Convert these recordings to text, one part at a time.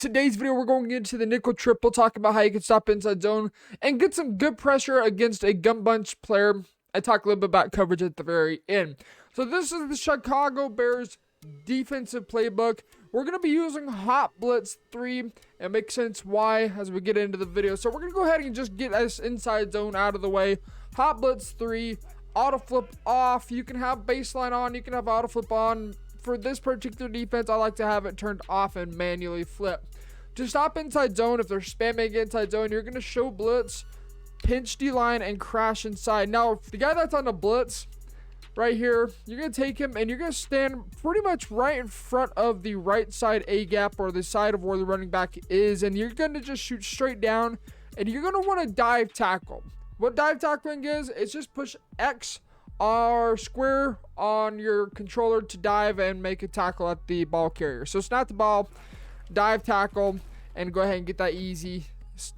Today's video, we're going into the nickel triple, talk about how you can stop inside zone and get some good pressure against a gun bunch player. I talk a little bit about coverage at the very end. So this is the Chicago Bears defensive playbook. We're going to be using Hot Blitz 3, and it makes sense why as we get into the video. So we're going to go ahead and just get this inside zone out of the way. Hot Blitz 3, auto flip off. You can have baseline on, you can have auto flip on. For this particular defense, I like to have it turned off and manually flip. To stop inside zone, if they're spamming inside zone, you're going to show blitz, pinch D-line, and crash inside. Now, the guy that's on the blitz right here, you're going to take him and you're going to stand pretty much right in front of the right side A-gap, or the side of where the running back is, and you're going to just shoot straight down, and you're going to want to dive tackle. What dive tackling is, it's just push X or square on your controller to dive and make a tackle at the ball carrier. So snap the ball, dive tackle, and go ahead and get that easy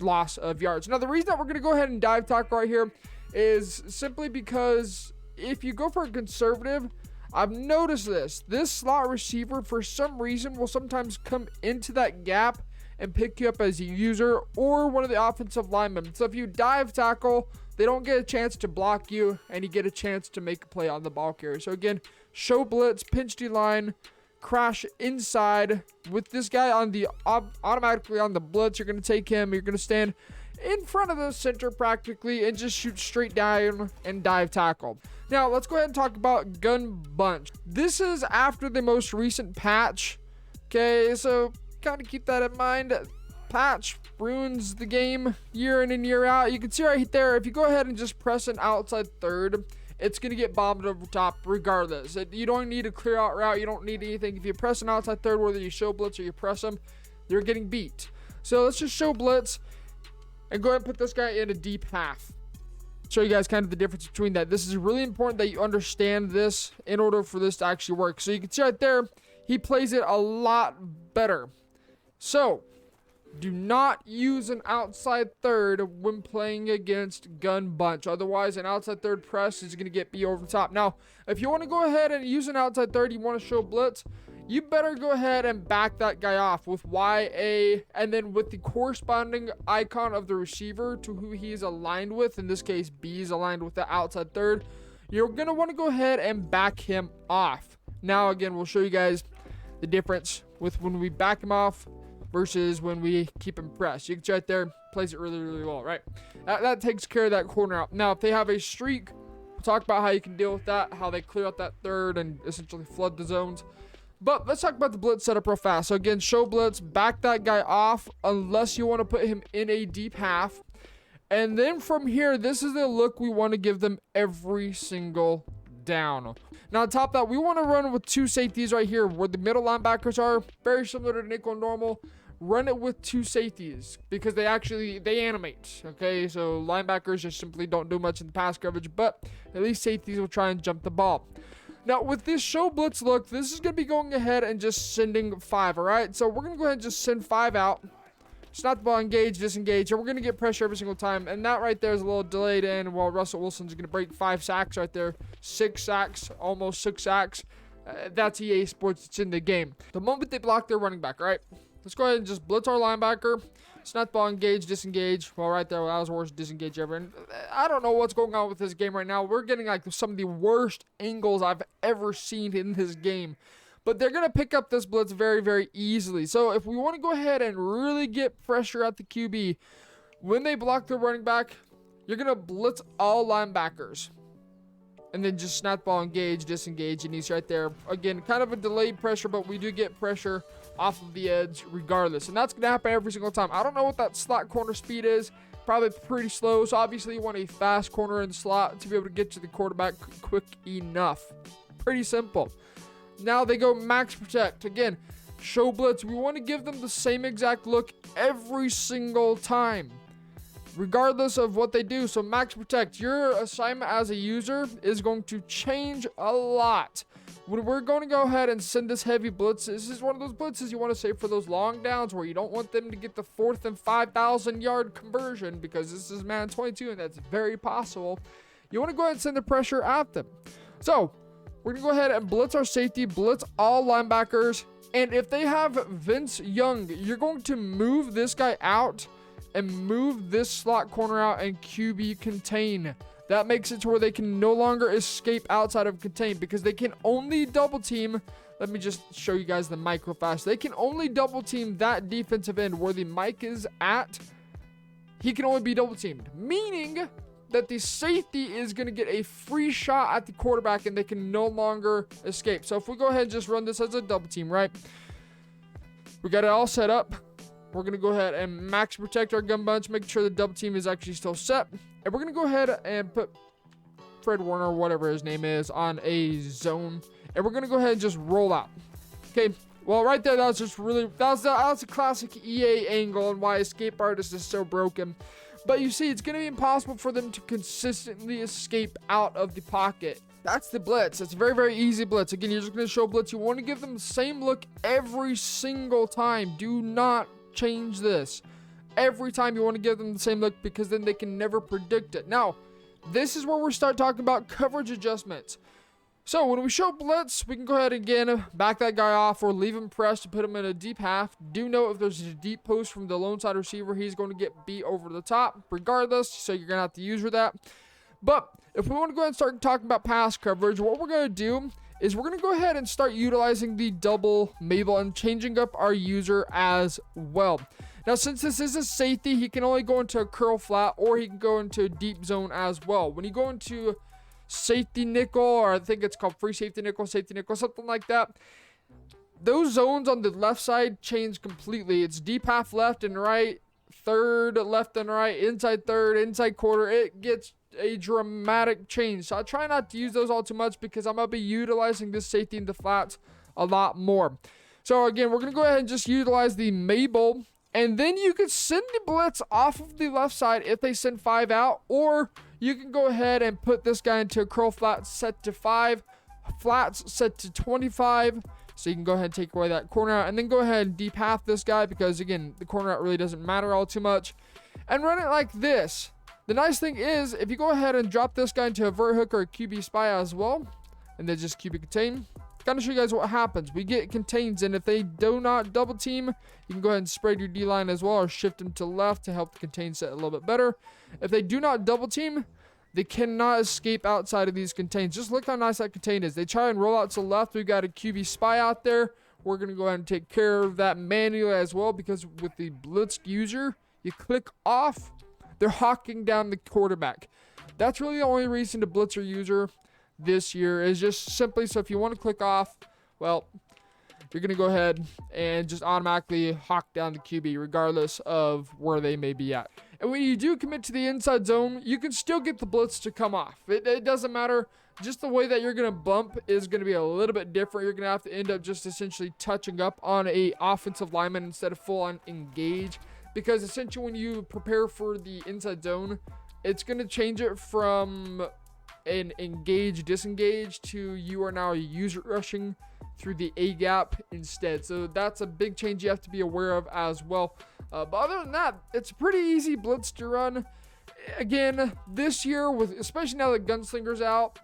loss of yards. Now, the reason that we're going to go ahead and dive tackle right here is simply because if you go for a conservative, I've noticed this slot receiver for some reason will sometimes come into that gap and pick you up as a user or one of the offensive linemen. So if you dive tackle, they don't get a chance to block you, and you get a chance to make a play on the ball carrier. So again, show blitz, pinch D-line, crash inside. With this guy on the automatically on the blitz, you're going to take him. You're going to stand in front of the center practically and just shoot straight down and dive tackle. Now, let's go ahead and talk about gun bunch. This is after the most recent patch. Okay, so kind of keep that in mind. Patch ruins the game year in and year out. You can see right there, if you go ahead and just press an outside third, it's going to get bombed over top regardless. You don't need a clear out route. You don't need anything. If you press an outside third, whether you show blitz or you press them, you're getting beat. So let's just show blitz and go ahead and put this guy in a deep half. Show you guys kind of the difference between that. This is really important that you understand this in order for this to actually work. So you can see right there, he plays it a lot better. So do not use an outside third when playing against gun bunch. Otherwise, an outside third press is going to get beat over the top. Now, if you want to go ahead and use an outside third, you want to show blitz, you better go ahead and back that guy off with YA, and then with the corresponding icon of the receiver to who he is aligned with. In this case, B is aligned with the outside third. You're going to want to go ahead and back him off. Now, again, we'll show you guys the difference with when we back him off versus when we keep him pressed. You can see right there, plays it really, really well, right? That takes care of that corner out. Now, if they have a streak, we'll talk about how you can deal with that, how they clear out that third and essentially flood the zones. But let's talk about the blitz setup real fast. So again, show blitz, back that guy off unless you want to put him in a deep half. And then from here, this is the look we want to give them every single down. Now, on top of that, we want to run with two safeties right here where the middle linebackers are, very similar to nickel and normal. Run it with two safeties because they animate. Okay, so linebackers just simply don't do much in the pass coverage, but at least safeties will try and jump the ball. Now, with this show blitz look, this is going to be going ahead and just sending 5, all right? So we're going to go ahead and just send 5 out. Snap the ball, engage, disengage, and we're going to get pressure every single time. And that right there is a little delayed in while Russell Wilson's going to break 5 sacks right there. 6 sacks, almost 6 sacks. That's EA Sports. It's in the game. The moment they block their running back, all right? Let's go ahead and just blitz our linebacker. Snap the ball, engage, disengage. Well, right there, that was the worst disengage ever. And I don't know what's going on with this game right now. We're getting like some of the worst angles I've ever seen in this game. But they're going to pick up this blitz very, very easily. So if we want to go ahead and really get pressure at the QB, when they block the running back, you're going to blitz all linebackers. And then just snap the ball, engage, disengage, and he's right there. Again, kind of a delayed pressure, but we do get pressure off of the edge regardless. And that's going to happen every single time. I don't know what that slot corner speed is. Probably pretty slow. So obviously you want a fast corner in the slot to be able to get to the quarterback quick enough. Pretty simple. Now they go max protect. Again, show blitz. We want to give them the same exact look every single time, regardless of what they do. So max protect, your assignment as a user is going to change a lot. When we're going to go ahead and send this heavy blitz, this is one of those blitzes you want to save for those long downs where you don't want them to get the 4th and 5,000 yard conversion, because this is Madden 22 and that's very possible. You want to go ahead and send the pressure at them. So we're going to go ahead and blitz our safety, blitz all linebackers, And if they have Vince Young, you're going to move this guy out and move this slot corner out and QB contain. That makes it to where they can no longer escape outside of contain because they can only double team. Let me just show you guys the micro fast. They can only double team that defensive end where the mic is at. He can only be double teamed, meaning that the safety is going to get a free shot at the quarterback and they can no longer escape. So if we go ahead and just run this as a double team, right? We got it all set up. We're going to go ahead and max protect our gun bunch, making sure the double team is actually still set. And we're going to go ahead and put Fred Warner, whatever his name is, on a zone. And we're going to go ahead and just roll out. Okay, well, right there, that was just really, that was a classic EA angle and why Escape Artist is so broken. But you see, it's going to be impossible for them to consistently escape out of the pocket. That's the blitz. It's a very, very easy blitz. Again, you're just going to show blitz. You want to give them the same look every single time. Do not change this. Every time you want to give them the same look because then they can never predict it. Now, this is where we start talking about coverage adjustments. So when we show blitz, we can go ahead and again back that guy off or leave him pressed to put him in a deep half. Do note if there's a deep post from the lone side receiver, he's going to get beat over the top regardless, so you're going to have to use for that. But if we want to go ahead and start talking about pass coverage, what we're going to do is we're going to go ahead and start utilizing the double Mabel and changing up our user as well. Now, since this is a safety, he can only go into a curl flat or he can go into a deep zone as well. When you go into safety nickel, or I think it's called free safety nickel, something like that, those zones on the left side change completely. It's deep half left and right, third left and right, inside third, inside quarter. It gets a dramatic change. So I try not to use those all too much because I'm going to be utilizing this safety in the flats a lot more. So again, we're going to go ahead and just utilize the Mabel. And then you can send the blitz off of the left side if they send 5 out. Or you can go ahead and put this guy into a curl flat set to 5. Flats set to 25. So you can go ahead and take away that corner out. And then go ahead and deep half this guy because, again, the corner out really doesn't matter all too much. And run it like this. The nice thing is, if you go ahead and drop this guy into a vert hook or a QB spy as well, and then just QB contain, kind of show you guys what happens. We get contains, and if they do not double team, you can go ahead and spread your D-line as well or shift them to left to help the contain set a little bit better. If they do not double team, they cannot escape outside of these contains. Just look how nice that contain is. They try and roll out to the left. We've got a QB spy out there. We're going to go ahead and take care of that manually as well because with the blitz user, you click off, they're hawking down the quarterback. That's really the only reason to blitz your user this year is just simply so if you want to click off, well, you're going to go ahead and just automatically hawk down the QB regardless of where they may be at. And when you do commit to the inside zone, you can still get the blitz to come off. It doesn't matter. Just the way that you're going to bump is going to be a little bit different. You're going to have to end up just essentially touching up on a offensive lineman instead of full on engage. Because essentially when you prepare for the inside zone, it's going to change it from an engage disengage to you are now user rushing through the A gap instead. So that's a big change you have to be aware of as well. But other than that, it's a pretty easy blitz to run. Again, this year, with especially now that Gunslinger's out,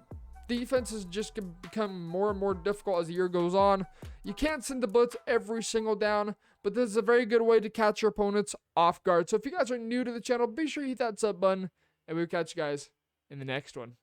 defenses just can become more and more difficult as the year goes on. You can't send the blitz every single down, but this is a very good way to catch your opponents off guard. So if you guys are new to the channel, be sure you hit that sub button, and we'll catch you guys in the next one.